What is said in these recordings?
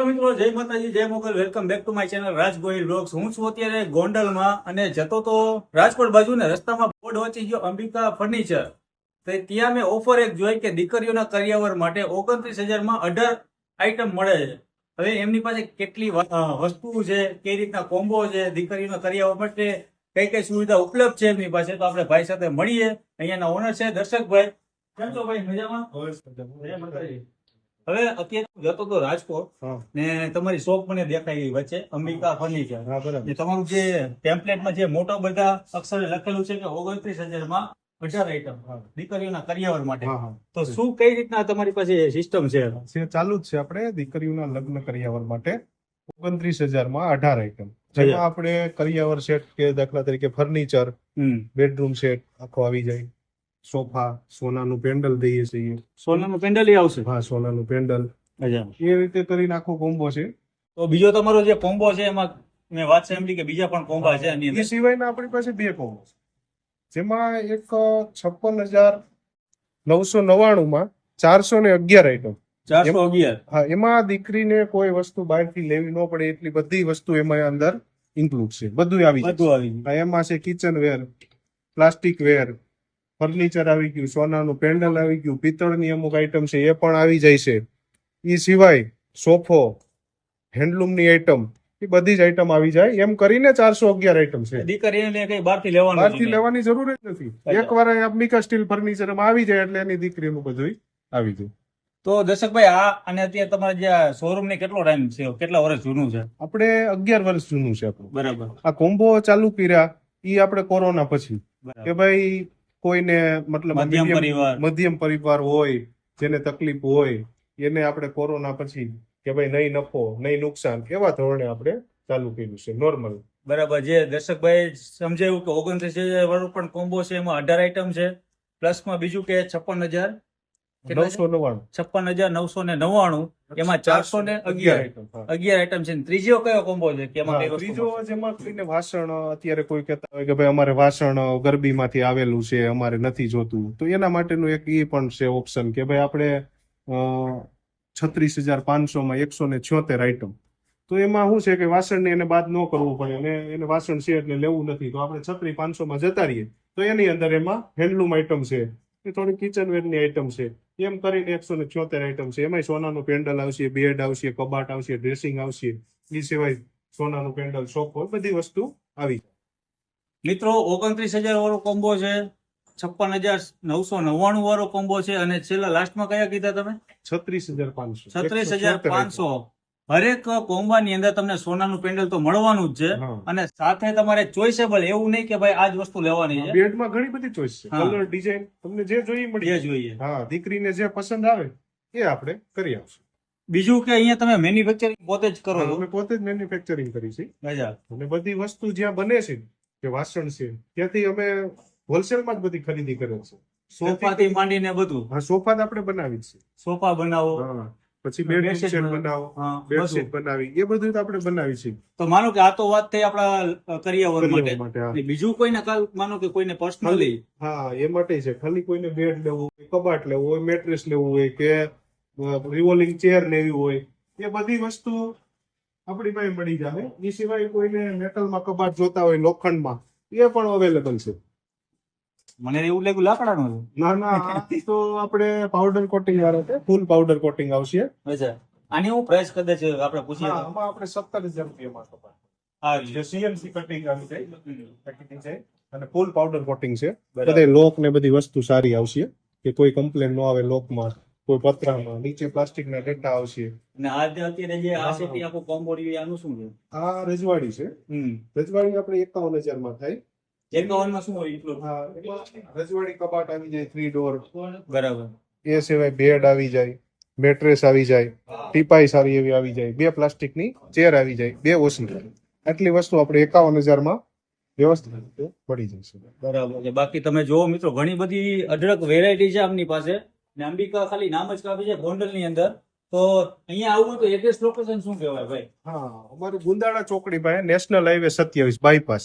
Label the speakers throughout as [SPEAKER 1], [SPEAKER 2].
[SPEAKER 1] મિત્રો, જય માતાજી, જય Mogal. Welcome back to my channel Raj Gohil vlogs. હું છું અત્યારે ગોંડલમાં અને જતો તો રાજકોટ બાજુ ને રસ્તામાં બોર્ડ વચ્ચે ગયો અંબિકા ફર્નિચર. તો ત્યાં મેં ઓફર એક જોઈ કે દીકરીઓના કરિયાવર માટે 29,000 માં 18 આઈટમ મળે છે. હવે એમની પાસે કેટલી વસ્તુ છે, કઈ રીતના કોમ્બો છે, દીકરીઓના કરિયાવર માટે કઈ કઈ સુવિધા ઉપલબ્ધ છે એમની પાસે, તો આપણે ભાઈ સાથે મળીએ. અહીંયાના ઓનર છે દર્શકભાઈ. કેમ છો ભાઈ? મજામાં? જય માતાજી. હવે અત્યારે જતો તો રાજકોટ ને તમારી શોપ મને દેખાઈ વચ્ચે અંબિકા ફર્નિચર. તમારું જે ટેમ્પલેટમાં જે મોટા બધા અક્ષરે લખેલું છે કે 29,000 માં 18 આઈટમ દીકરીઓના કરિયાવર માટે. તો શું કઈ રીતના તમારી પાસે સિસ્ટમ છે?
[SPEAKER 2] ચાલુ જ છે. આપણે દીકરીઓના લગ્ન કરિયાવર માટે 29,000 માં 18 આઈટમ, જેમાં આપણે કરિયાવર સેટ કે દાખલા તરીકે ફર્નિચર, બેડરૂમ સેટ આખો આવી જાય, સોફા, સોનાનું પેન્ડલ દઈએ છીએ.
[SPEAKER 1] સોનાનું પેન્ડલ આવશે?
[SPEAKER 2] હા, સોનાનું પેન્ડલ. એ રીતે કરીને આખો કોમ્બો છે.
[SPEAKER 1] તો બીજો તમારો જે કોમ્બો છે એમાં મેં વાત સાંભળી કે બીજા પણ કોમ્બા છે.
[SPEAKER 2] એ સિવાયના આપણી પાસે બે કોમ્બો છે, જેમાં એક 56,999 માં 411 આઈટમ.
[SPEAKER 1] 411?
[SPEAKER 2] હા, એમાં દીકરીને કોઈ વસ્તુ બહારથી લેવી ન પડે એટલી બધી વસ્તુ એમાં અંદર ઇન્ક્લુડ છે. બધું આવી જાય. એમાં છે કિચન વેર, પ્લાસ્ટિક વેર, ફર્નિચર આવી ગયું, સોનાનું પેન્ડલ આવી ગયું, પિત્તળની અમુક આઈટમ છે એ પણ આવી જાય છે. એ સિવાય સોફો, હેન્ડલૂમની આઈટમ, એ બધી જ આઈટમ આવી જાય. એમ કરીને 411 આઈટમ છે.
[SPEAKER 1] દીકરીને કઈ બહારથી
[SPEAKER 2] લેવાની જરૂર જ નથી. એકવાર અંબિકા સ્ટીલ ફર્નિચર માં આવી જાય એટલે એની દીકરીનું બધું આવી જાય.
[SPEAKER 1] તો દર્શકભાઈ, આ અને અત્યારે તમારા જે શોરૂમ ને કેટલો ટાઈમ છે, કેટલા વર્ષ જૂનું છે?
[SPEAKER 2] આપણે 11 વર્ષ જૂનું છે આપણું.
[SPEAKER 1] બરાબર.
[SPEAKER 2] આ કોમ્બો ચાલુ કર્યા ઈ આપણે કોરોના પછી કે ભાઈ કોઈને મતલબ મધ્યમ પરિવાર હોય, જેને તકલીફ હોય, એને આપણે કોરોના પછી કે ભાઈ નહીં નફો નહીં નુકસાન, એવા ધોરણે આપણે ચાલુ કર્યું છે નોર્મલ.
[SPEAKER 1] બરાબર. જે દર્શકભાઈ સમજાયું કે 29,000 વાળું પણ કોમ્બો છે, એમાં 18 આઈટમ છે, પ્લસમાં બીજું કે 56,999, એમાં 411 આઈટમ છે. ત્રીજો કયો કોમ્બો છે?
[SPEAKER 2] ત્રીજો જેમાં કોઈને વાસણ, અત્યારે કોઈ કહેતા હોય કે ભાઈ અમારે વાસણ ગરબીમાંથી આવેલું છે, અમારે નથી જોતું, તો એના માટેનું એક એ પણ છે ઓપ્શન કે ભાઈ આપણે 36,500 માં 176 આઈટમ. તો એમાં શું છે કે વાસણને એને બાદ ન કરવું પડે, અને એને વાસણ છે એટલે લેવું નથી, તો આપણે 36,500 માં જતા રહીએ. તો એની અંદર એમાં હેન્ડલૂમ આઈટમ છે, એ થોડી કિચન વેરની આઈટમ છે, એમ કરીને 176 આઈટમ છે. એમાં સોનાનું પેન્ડલ આવશે, બેડ આવશે, કબાટ આવશે, ડ્રેસિંગ આવશે. એ સિવાય સોનાનું પેન્ડલ, સોફો, બધી વસ્તુ આવી જાય.
[SPEAKER 1] મિત્રો, 29,000 વાળો કોમ્બો છે, 56,999 વાળો કોમ્બો છે, અને છેલ્લા લાસ્ટમાં કયા કીધા તમે?
[SPEAKER 2] 36,500.
[SPEAKER 1] 36,500. હરેક કોમ્બાની અંદર તમને સોનાનું પેન્ડલ તો મળવાનું જ છે, અને સાથે તમારે ચોઈસેબલ, એવું નહીં કે ભાઈ આ જ વસ્તુ લેવાની છે.
[SPEAKER 2] બેડમાં ઘણી બધી ચોઈસ છે, કલર, ડિઝાઇન, તમને જે જોઈએ. હા, દીકરીને જે પસંદ આવે એ આપણે કરી આપશું.
[SPEAKER 1] બીજું કે અહીંયા તમે મેન્યુફેક્ચરિંગ પોતે જ કરો છો?
[SPEAKER 2] અમે પોતે જ મેન્યુફેક્ચરિંગ કરી છે. અને બધી વસ્તુ જ્યાં બને છે કે વાસણ છે, ત્યાંથી અમે હોલસેલમાં જ બધી ખરીદી કરે છે.
[SPEAKER 1] સોફાથી માંડીને બધું.
[SPEAKER 2] હા, સોફા આપણે બનાવી છે.
[SPEAKER 1] સોફા બનાવો,
[SPEAKER 2] પછી બેડશીટ બનાવો, બેડશીટ બનાવી, એ બધું આપણે બનાવી છે.
[SPEAKER 1] તો માનો કે આ તો વાત થઈ આપણા કરિયાવર માટે. બીજું કોઈને માનો કે કોઈને પર્સનલી,
[SPEAKER 2] હા, એ માટે છે. ખાલી કોઈને બેડ લેવું હોય, કબાટ લેવું હોય, મેટ્રેસ લેવું હોય, કે રિવોલ્વિંગ ચેર લેવી હોય, એ બધી વસ્તુ આપણી પાસે મળી જાય. એ સિવાય કોઈને મેટલમાં કબાટ જોતા હોય, લોખંડમાં, એ પણ અવેલેબલ છે.
[SPEAKER 1] મને એવું લાગ્યું લાકડાનું.
[SPEAKER 2] ના, તો આપણે પાવડર કોટિંગ વાળો છે, ફૂલ પાવડર કોટિંગ આવશે.
[SPEAKER 1] આની હું પ્રાઇસ કદાચ આપણે પૂછીએ.
[SPEAKER 2] આમાં આપણે 17,000 રૂપિયામાં કપાટ. હા, જે સીએનસી કટિંગ આવી જાય અને ફૂલ પાવડર કોટિંગ છે. બધે લોક ને બધી વસ્તુ સારી આવશે, કે કોઈ કમ્પ્લેન ન આવે લોકમાં, કોઈ પતરામાં. નીચે પ્લાસ્ટિકના ડેટા આવશે.
[SPEAKER 1] અને આ અત્યારે જે આ સેટી આખો કોમ્બો રહ્યો, આનું શું છે?
[SPEAKER 2] આ રજવાડી છે. રજવાડી આપણે 51,000 માં થાય.
[SPEAKER 1] 51 માં શું હોય?
[SPEAKER 2] હા, રજવાડી કબાટ આવી જાય, 3 ડોર.
[SPEAKER 1] બરાબર.
[SPEAKER 2] એ સિવાય બેડ આવી જાય, મેટ્રેસ આવી જાય, ટીપાઈ સારી એવી આવી જાય, 2 પ્લાસ્ટિકની ચેર આવી જાય, 2 વોશિંગ. આટલી વસ્તુ આપણે 51,000 માં વ્યવસ્થિત પડી જશે.
[SPEAKER 1] બરાબર છે. બાકી તમે જોવો મિત્રો, ઘણી બધી અઢળક વેરાયટી છે આમની પાસે. ને અંબિકા ખાલી નામ જ કાપી છે ગોંડલની અંદર. તો અહીંયા આવું તો એડ્રેસ લોકેશન શું કહેવાય ભાઈ?
[SPEAKER 2] હા, અમારું ગુંદાળા ચોકડી પાસે નેશનલ હાઈવે 27 બાયપાસ,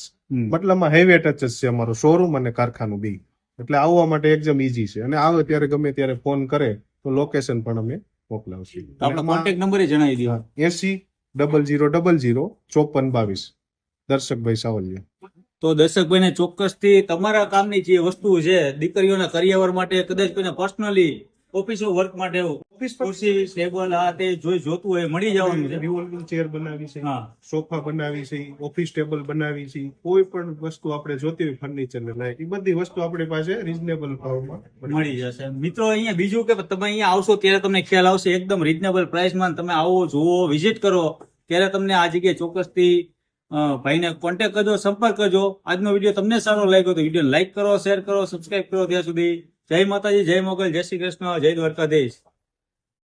[SPEAKER 2] મતલબમાં હાઈવે ટચ જ છે અમારું શોરૂમ અને કારખાનું બી. એટલે આવવા માટે એકદમ ઈઝી છે, અને આવે ત્યારે ગમે ત્યારે ફોન કરે તો લોકેશન પણ અમે મોકલાવશું.
[SPEAKER 1] આપણો કોન્ટેક્ટ નંબર જણાવી દો.
[SPEAKER 2] 80 0000 54 22 દર્શકભાઈ સાવલિયા.
[SPEAKER 1] તો દર્શકભાઈને ચોક્કસથી તમારા કામની જે વસ્તુ છે દીકરીઓના કરિયર માટે કદાચ કોઈને પર્સનલી ઓફિસો વર્ક માટે ઓફિસ ખુરશી ટેબલ આ તે જોતું હોય મળી જવાનું છે.
[SPEAKER 2] રિવોલ્વિંગ ચેર બનાવી છે,
[SPEAKER 1] હા
[SPEAKER 2] સોફા બનાવી છે, ઓફિસ ટેબલ બનાવી છે, કોઈ પણ વસ્તુ આપણે જોતી હોય ફર્નિચર ને લાયક એ બધી વસ્તુ આપણી પાસે રીઝનેબલ ભાવમાં
[SPEAKER 1] મળી જશે. મિત્રો અહીંયા બીજું કે તમે અહીંયા આવશો ત્યારે તમને ખ્યાલ આવશે એકદમ રીઝનેબલ પ્રાઇસમાં. તમે આવો જુઓ વિઝિટ કરો ત્યારે તમને આ જગ્યાએ ચોક્કસથી ભાઈને કોન્ટેક્ટ કરજો, સંપર્ક કરજો. આજનો વિડીયો તમને સારો લાગ્યો તો વિડીયો લાઈક કરો, શેર કરો, સબસ્ક્રાઇબ કરો. ત્યાં સુધી જય માતાજી, જય મોગલ, જય શ્રી કૃષ્ણ, જય દ્વારકાધીશ.